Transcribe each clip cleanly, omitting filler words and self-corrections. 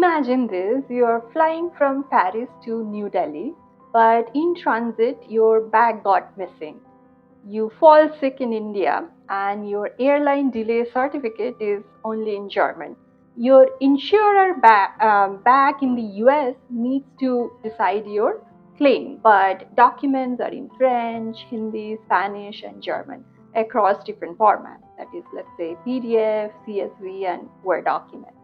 Imagine this, you're flying from Paris to New Delhi, but in transit your bag got missing. You fall sick in India and your airline delay certificate is only in German. Your insurer back in the US needs to decide your claim, but documents are in French, Hindi, Spanish, and German across different formats. That is, let's say PDF, CSV, and Word documents.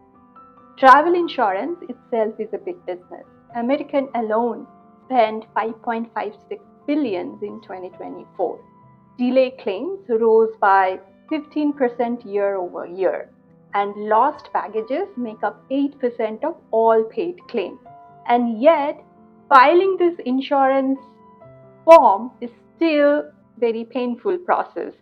Travel insurance itself is a big business. American alone spent 5.56 billion in 2024. Delay claims rose by 15% year over year, and lost baggages make up 8% of all paid claims. And yet, filing this insurance form is still very painful process.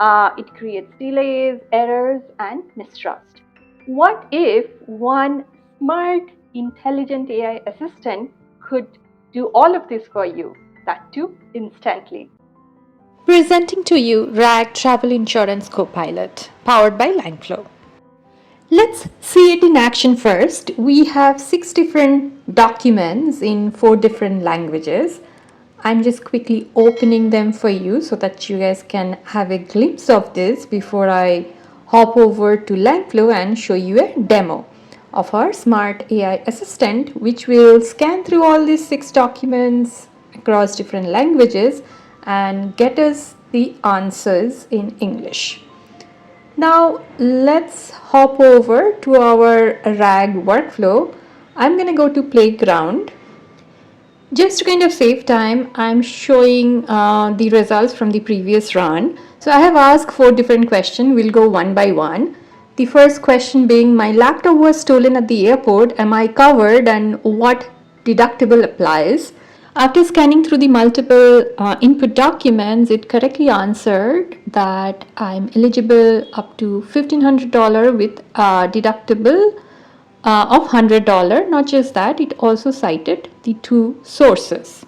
It creates delays, errors, and mistrust. What if one smart, intelligent AI assistant could do all of this for you, that too instantly? Presenting to you RAG Travel Insurance Copilot, powered by Langflow. Let's see it in action first. We have 6 different documents in 4 different languages. I'm just quickly opening them for you so that you guys can have a glimpse of this before I hop over to Langflow and show you a demo of our smart AI assistant, which will scan through all these 6 documents across different languages and get us the answers in English. Now let's hop over to our RAG workflow. I'm going to go to playground. Just to kind of save time, I'm showing the results from the previous run. So I have asked 4 different questions. We'll go one by one. The first question being, my laptop was stolen at the airport. Am I covered and what deductible applies? After scanning through the multiple input documents, it correctly answered that I'm eligible up to $1,500 with a deductible of $100. Not just that, it also cited the 2 sources.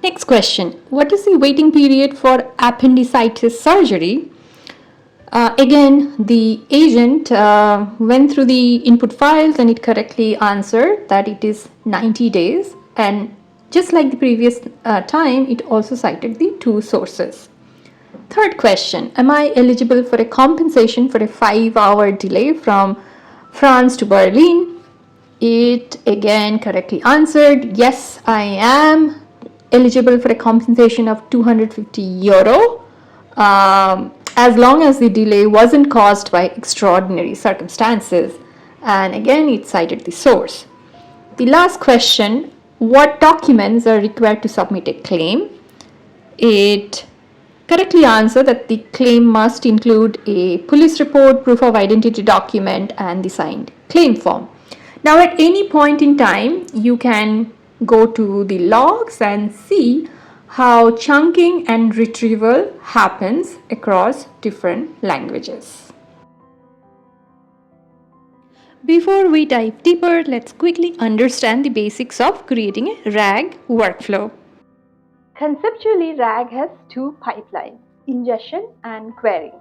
Next question, what is the waiting period for appendicitis surgery? Again, the agent went through the input files and it correctly answered that it is 90 days, and just like the previous time, it also cited the 2 sources. Third question, am I eligible for a compensation for a 5-hour delay from France to Berlin? It again correctly answered, yes, I am eligible for a compensation of €250 as long as the delay wasn't caused by extraordinary circumstances. And again, it cited the source. The last question, what documents are required to submit a claim? It correctly answered that the claim must include a police report, proof of identity document, and the signed claim form. Now, at any point in time, you can go to the logs and see how chunking and retrieval happens across different languages. Before we dive deeper, let's quickly understand the basics of creating a RAG workflow. Conceptually, RAG has 2 pipelines, ingestion and querying.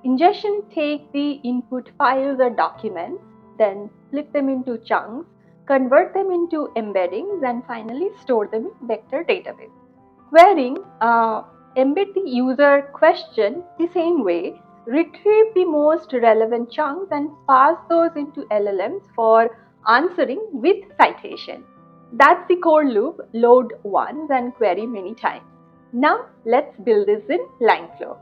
Ingestion takes the input files or documents, then split them into chunks, convert them into embeddings, and finally store them in vector database. Querying embed the user question the same way, retrieve the most relevant chunks and pass those into LLMs for answering with citation. That's the core loop, load once and query many times. Now let's build this in Langflow.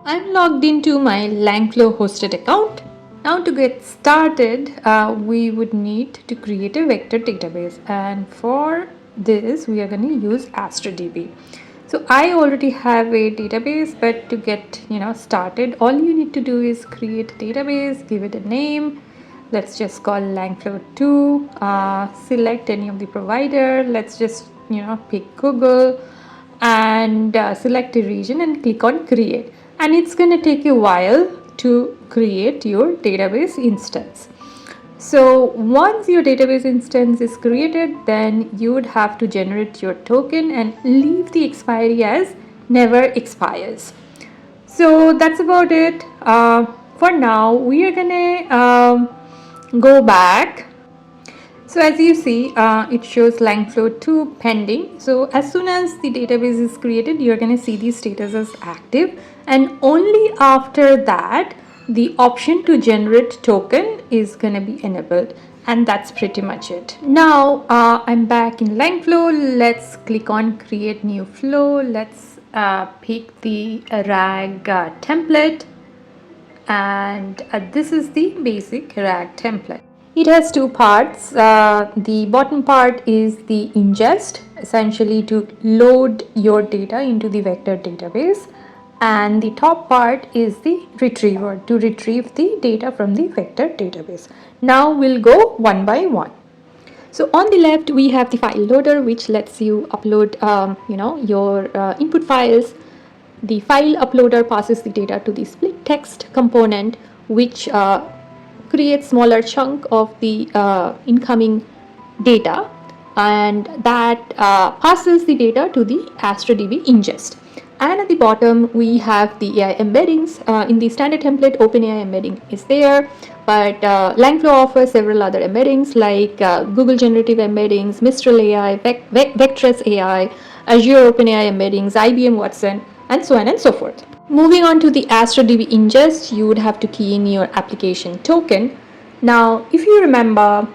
I'm logged into my Langflow hosted account. Now to get started, we would need to create a vector database, and for this we are going to use AstraDB. So I already have a database, but to get started, all you need to do is create a database, give it a name. Let's just call Langflow 2, select any of the provider. Let's just pick Google and select a region and click on create. And it's going to take a while to create your database instance. So once your database instance is created, then you would have to generate your token and leave the expiry as never expires. So that's about it. For now, we are gonna go back. So as you see, it shows Langflow 2 pending. So as soon as the database is created, you're going to see the status as active, and only after that the option to generate token is going to be enabled, and that's pretty much it. Now I'm back in Langflow. Let's click on create new flow. Let's pick the RAG template, and this is the basic RAG template. It has two parts. The bottom part is the ingest, essentially to load your data into the vector database, and the top part is the retriever, to retrieve the data from the vector database. Now we'll go one by one. So on the left we have the file loader, which lets you upload your input files. The file uploader passes the data to the split text component, which creates smaller chunk of the incoming data, and that passes the data to the AstraDB ingest. And at the bottom we have the AI embeddings. In the standard template, OpenAI embedding is there, but Langflow offers several other embeddings like Google generative embeddings, Mistral AI, Vectress AI, Azure OpenAI embeddings, IBM Watson, and so on and so forth. Moving on to the AstraDB ingest, you would have to key in your application token. Now, if you remember,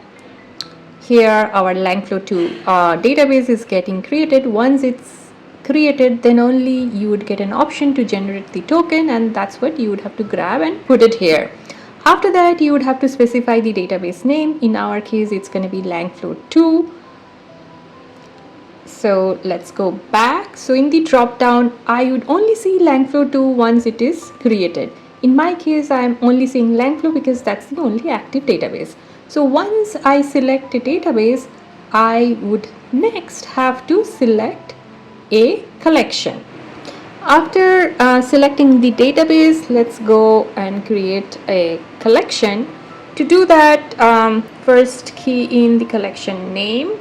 here our Langflow 2 database is getting created. Once it's created, then only you would get an option to generate the token, and that's what you would have to grab and put it here. After that, you would have to specify the database name. In our case, it's going to be Langflow 2. So let's go back. So in the drop down, I would only see Langflow 2 once it is created. In my case, I am only seeing Langflow because that's the only active database. So once I select a database, I would next have to select a collection. After selecting the database, let's go and create a collection. To do that, first key in the collection name,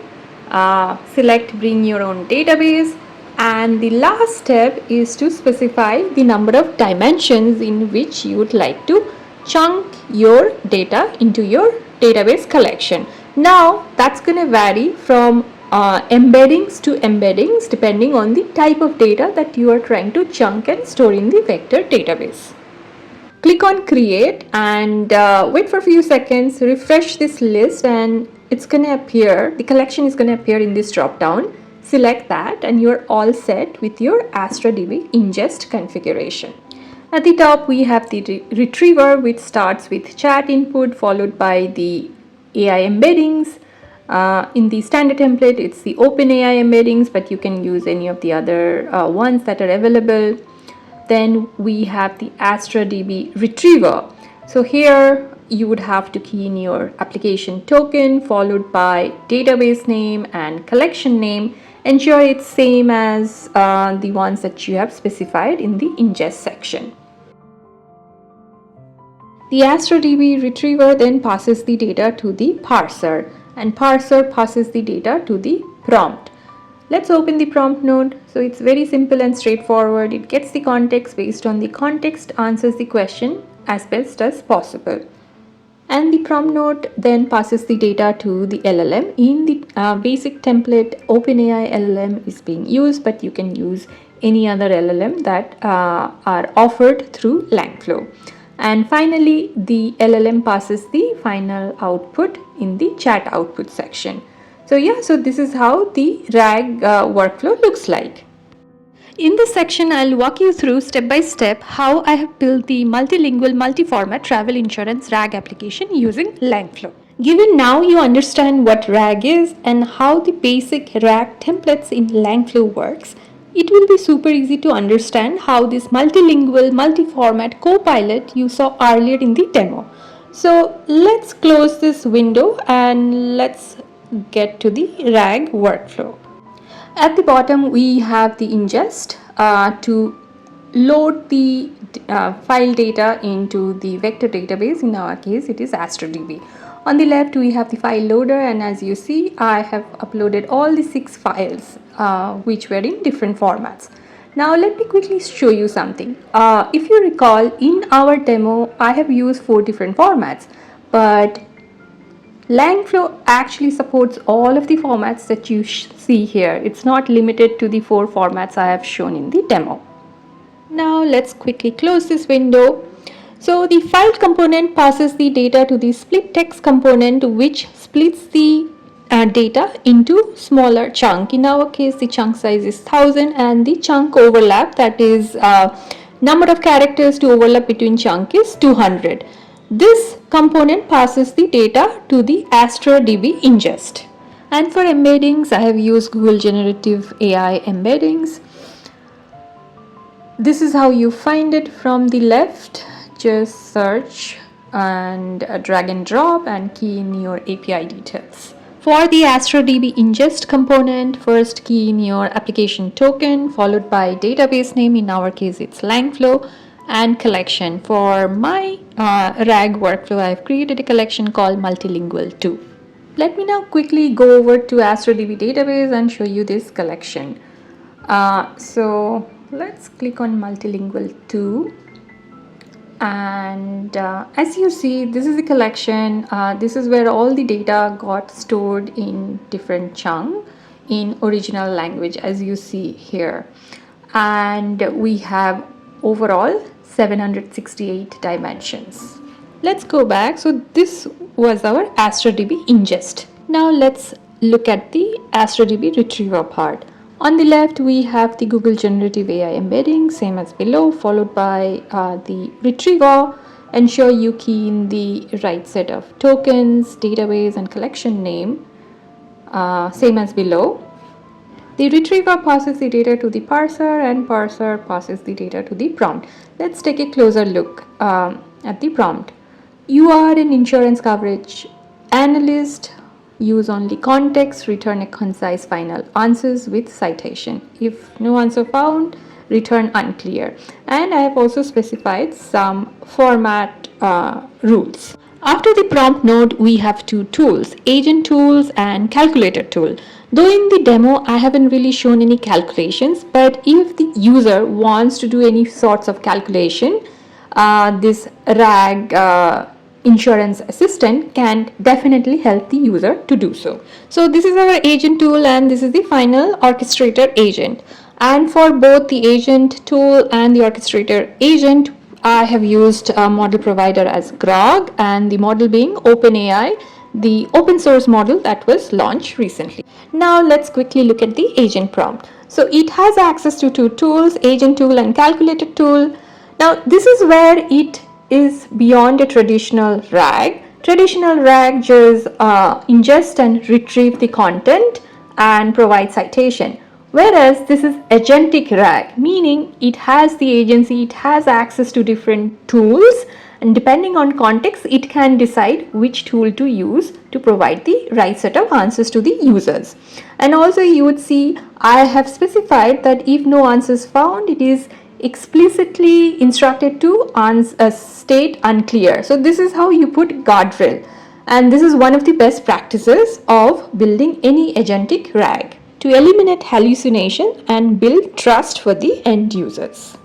select bring your own database, and the last step is to specify the number of dimensions in which you would like to chunk your data into your database collection. Now that's going to vary from embeddings to embeddings depending on the type of data that you are trying to chunk and store in the vector database. Click on create and wait for a few seconds, refresh this list, and it's going to appear, the collection is going to appear in this drop down. Select that and you're all set with your AstraDB ingest configuration. At the top we have the retriever, which starts with chat input followed by the AI embeddings. In the standard template it's the OpenAI embeddings, but you can use any of the other ones that are available. Then we have the AstraDB retriever. So here you would have to key in your application token followed by database name and collection name. Ensure it's same as the ones that you have specified in the ingest section. The AstraDB retriever then passes the data to the parser, and parser passes the data to the prompt. Let's open the prompt node. So it's very simple and straightforward. It gets the context, based on the context answers the question as best as possible. And the prompt node then passes the data to the LLM. In the basic template, OpenAI LLM is being used, but you can use any other LLM that are offered through Langflow. And finally, the LLM passes the final output in the chat output section. So yeah, so this is how the RAG workflow looks like. In this section, I'll walk you through step by step how I have built the multilingual multi-format travel insurance RAG application using Langflow. Given now you understand what RAG is and how the basic RAG templates in Langflow works, it will be super easy to understand how this multilingual multi-format copilot you saw earlier in the demo. So let's close this window and let's get to the RAG workflow. At the bottom we have the ingest to load the file data into the vector database. In our case it is AstraDB. On the left we have the file loader, and as you see I have uploaded all the 6 files which were in different formats. Now let me quickly show you something. If you recall, in our demo I have used 4 different formats, but Langflow actually supports all of the formats that you see here. It's not limited to the 4 formats I have shown in the demo. Now let's quickly close this window. So the file component passes the data to the split text component, which splits the data into smaller chunk. In our case, the chunk size is 1000 and the chunk overlap, that is number of characters to overlap between chunk, is 200. This component passes the data to the AstraDB ingest. And for embeddings, I have used Google Generative AI embeddings. This is how you find it from the left. Just search and drag and drop and key in your API details. For the AstraDB ingest component, first key in your application token followed by database name. In our case, it's Langflow, and collection. For my RAG workflow, I've created a collection called Multilingual 2. Let me now quickly go over to AstraDB database and show you this collection. So let's click on Multilingual 2, and as you see, this is the collection. This is where all the data got stored in different chunks in original language, as you see here, and we have overall 768 dimensions. Let's go back. So this was our AstraDB ingest. Now let's look at the AstraDB retriever part. On the left, we have the Google Generative AI embedding, same as below, followed by the retriever. Ensure you key in the right set of tokens, database, and collection name, same as below. The retriever passes the data to the parser, and parser passes the data to the prompt. Let's take a closer look at the prompt. You are an insurance coverage analyst. Use only context, return a concise final answers with citation. If no answer found, return unclear. And I have also specified some format rules. After the prompt node, we have 2 tools, agent tools and calculator tool. Though in the demo, I haven't really shown any calculations, but if the user wants to do any sorts of calculation, this RAG insurance assistant can definitely help the user to do so. So this is our agent tool, and this is the final orchestrator agent. And for both the agent tool and the orchestrator agent, I have used a model provider as Grok, and the model being OpenAI, the open source model that was launched recently. Now let's quickly look at the agent prompt. So it has access to 2 tools, agent tool and calculator tool. Now this is where it is beyond a traditional RAG. Traditional RAG just ingest and retrieve the content and provide citation. Whereas this is agentic RAG, meaning it has the agency, it has access to different tools, and depending on context, it can decide which tool to use to provide the right set of answers to the users. And also you would see I have specified that if no answers found, it is explicitly instructed to state unclear. So this is how you put guardrail, and this is one of the best practices of building any agentic RAG to eliminate hallucination and build trust for the end users.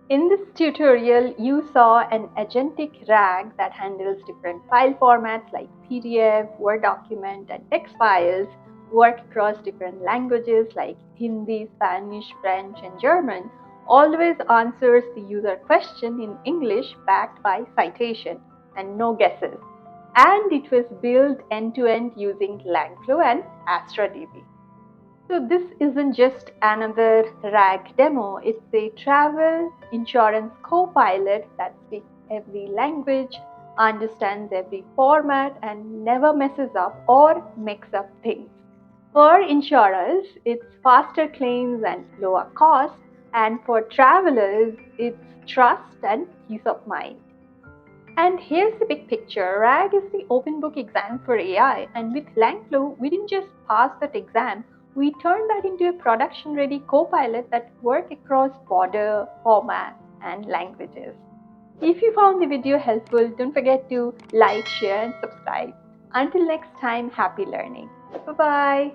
In this tutorial, you saw an agentic RAG that handles different file formats like PDF, Word document, and text files, work across different languages like Hindi, Spanish, French, and German, always answers the user question in English backed by citation and no guesses. And it was built end-to-end using Langflow and AstraDB. So this isn't just another RAG demo, it's a travel insurance copilot that speaks every language, understands every format, and never messes up or mixes up things. For insurers, it's faster claims and lower cost, and for travelers, it's trust and peace of mind. And here's the big picture. RAG is the open book exam for AI, and with Langflow, we didn't just pass that exam, we turned that into a production-ready copilot that works across border, formats, and languages. If you found the video helpful, don't forget to like, share, and subscribe. Until next time, happy learning. Bye-bye.